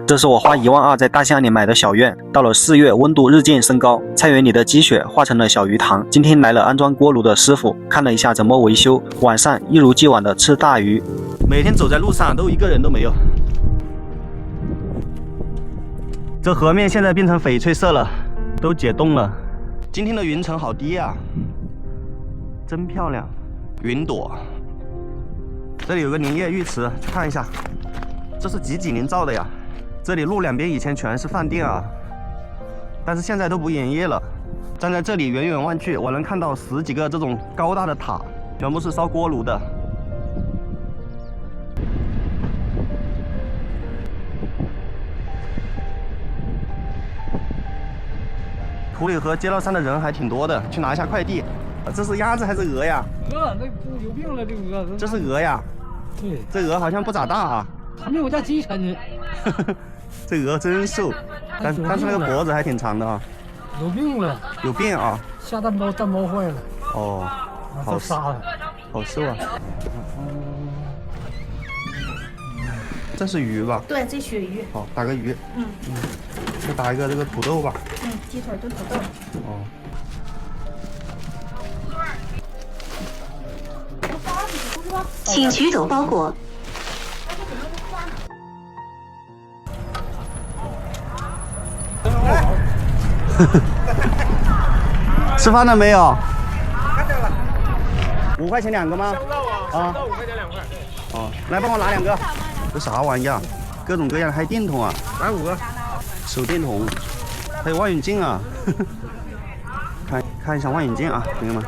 这是我花12000在大兴里买的小院。到了4月，温度日渐升高，菜园里的积雪化成了小鱼塘。今天来了安装锅炉的师傅，看了一下怎么维修。晚上一如既往的吃大鱼。每天走在路上都一个人都没有。这河面现在变成翡翠色了，都解冻了。今天的云层好低啊，真漂亮。云朵，这里有个林业浴池，去看一下。这是几年造的呀？这里路两边以前全是饭店啊，但是现在都不营业了。站在这里远远望去，我能看到10几个这种高大的塔，全部是烧锅炉的。普里河街道上的人还挺多的，去拿一下快递。这是鸭子还是鹅呀？鹅，那有病了，这鹅。这是鹅呀？对，这鹅好像不咋大啊。还没我家鸡沉呢。这鹅真瘦，但是那个脖子还挺长的啊。有病了。有病啊！下蛋包坏了。哦，好杀了，好瘦啊。这是鱼吧？对，这鳕鱼。好，打个鱼。再打一个这个土豆吧。鸡腿炖土豆。哦。请取走包裹。吃饭了没有？5块钱2个吗？啊，5块钱2块。哦，来帮我拿2个。这啥玩意儿？各种各样的，还有电筒啊。来5个。手电筒，还有望远镜啊。看一下望远镜啊，朋友们。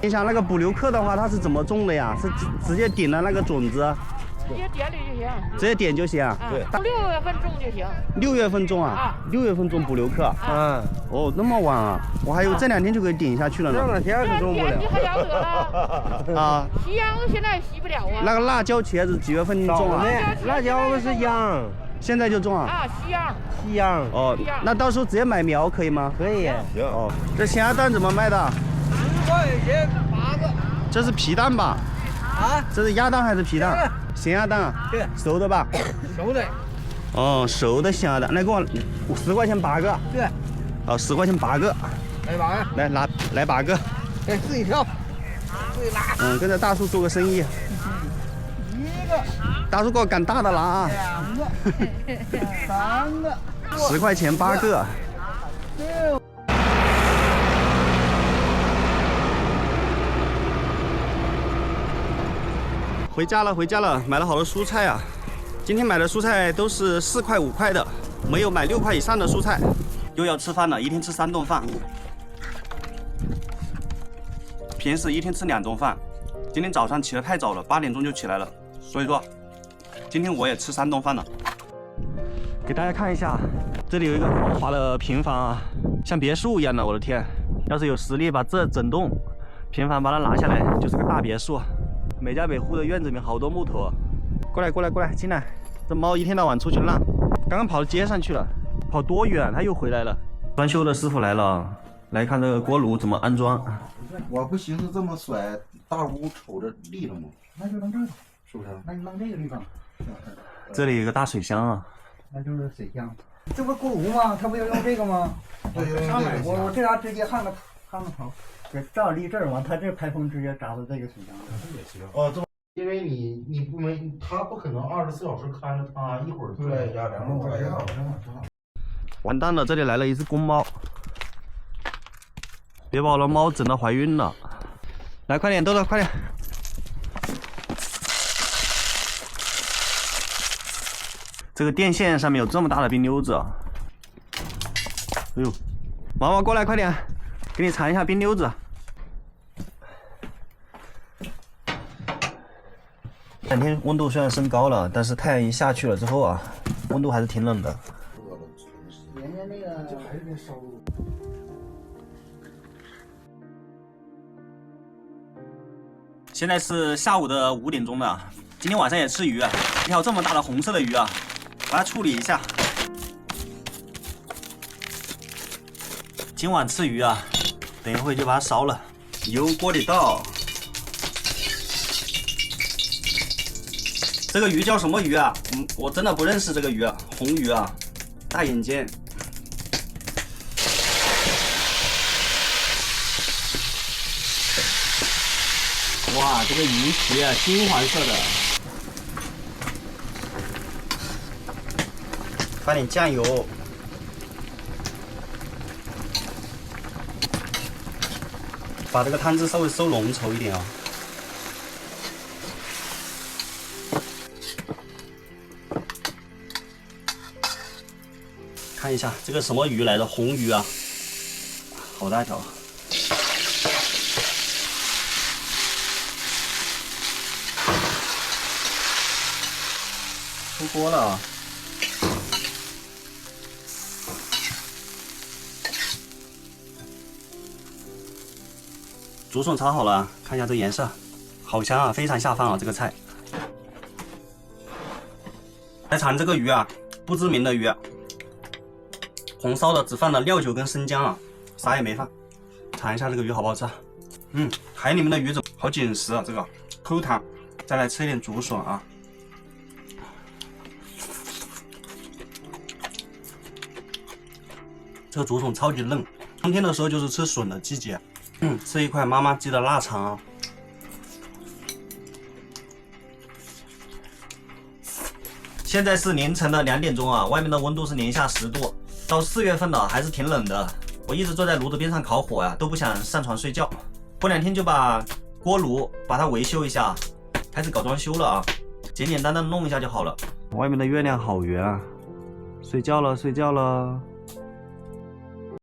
你想那个补留客的话，它是怎么种的呀？是直接点了那个种子？直接点里就行，直接点就行。对，6月份种就行。6月份种啊？6月份种补留客。哦，那么晚啊？我还以为这2天就可以点下去了呢。这2天是种不了。你还要得了？啊。洗秧现在洗不了啊。那个辣椒茄子几月份种啊？辣椒是秧，现在就种啊？啊，西秧。哦，那到时候直接买苗可以吗？可以。行。哦，这咸鸭蛋怎么卖的10块钱8个。这是皮蛋吧？啊？这是鸭蛋还是皮蛋？咸鸭蛋啊？对，熟的吧？熟的。哦，熟的咸鸭蛋，来给我10块钱8个。对。哦，10块钱8个。来8个。来8个。哎，自己挑，自己拿。跟着大叔做个生意。1个。大叔给我赶大的拿啊。2个。3个。10块钱8个。6。回家了，买了好多蔬菜啊！今天买的蔬菜都是4块5块的，没有买6块以上的蔬菜。又要吃饭了，一天吃3顿饭。平时一天吃2顿饭，今天早上起得太早了，8点钟就起来了，所以说今天我也吃3顿饭了。给大家看一下，这里有一个豪华的平房啊，像别墅一样的，我的天！要是有实力把这整栋平房把它拿下来，就是个大别墅。美家北户的院子里面好多木头，过来，进来！这猫一天到晚出去浪，刚刚跑到街上去了，跑多远它又回来了。装修的师傅来了，来看这个锅炉怎么安装。我不寻思这么甩，大屋瞅着利了吗？那就扔这儿吧，是不是？那你扔这个地方。这里有个大水箱啊，那就是水箱。这不是锅炉吗？他不要用这个吗？上面我这样直接焊个头。这样立这儿完，它这排风直接扎到这个水箱里。这也行。哦，这因为你不他不可能24小时看着他，一会儿对呀，2会儿也好。完蛋了，这里来了一只公猫，别把我的猫整到怀孕了。来，快点，豆豆，快点！这个电线上面有这么大的冰溜子啊！哎呦，毛毛过来，快点，给你尝一下冰溜子。2天温度虽然升高了，但是太阳一下去了之后啊，温度还是挺冷的。人家那个就还是那烧炉。现在是下午的5点钟了，今天晚上也吃鱼啊，一条这么大的红色的鱼啊，把它处理一下。今晚吃鱼啊，等一会就把它烧了，油锅里倒。这个鱼叫什么鱼啊？我真的不认识这个鱼啊，红鱼啊，大眼睛。哇，这个鱼皮啊，金黄色的。放点酱油。把这个汤汁稍微收浓稠一点啊。看一下这个什么鱼来的，红鱼啊，好大条。出锅了啊。竹笋炒好了，看一下这颜色，好香啊，非常下饭啊！这个菜。来尝这个鱼啊，不知名的鱼，红烧的，只放了料酒跟生姜啊，啥也没放。尝一下这个鱼好不好吃？海里面的鱼怎么好紧实啊？这个口感。再来吃一点竹笋啊。这个竹笋超级嫩，冬天的时候就是吃笋的季节。吃一块妈妈鸡的腊肠啊。现在是凌晨的2点钟啊，外面的温度是零下10度，到4月份了还是挺冷的。我一直坐在炉子边上烤火呀，都不想上床睡觉。过2天就把锅炉把它维修一下，开始搞装修了啊，简简单单弄一下就好了。外面的月亮好圆啊，睡觉了，睡觉了。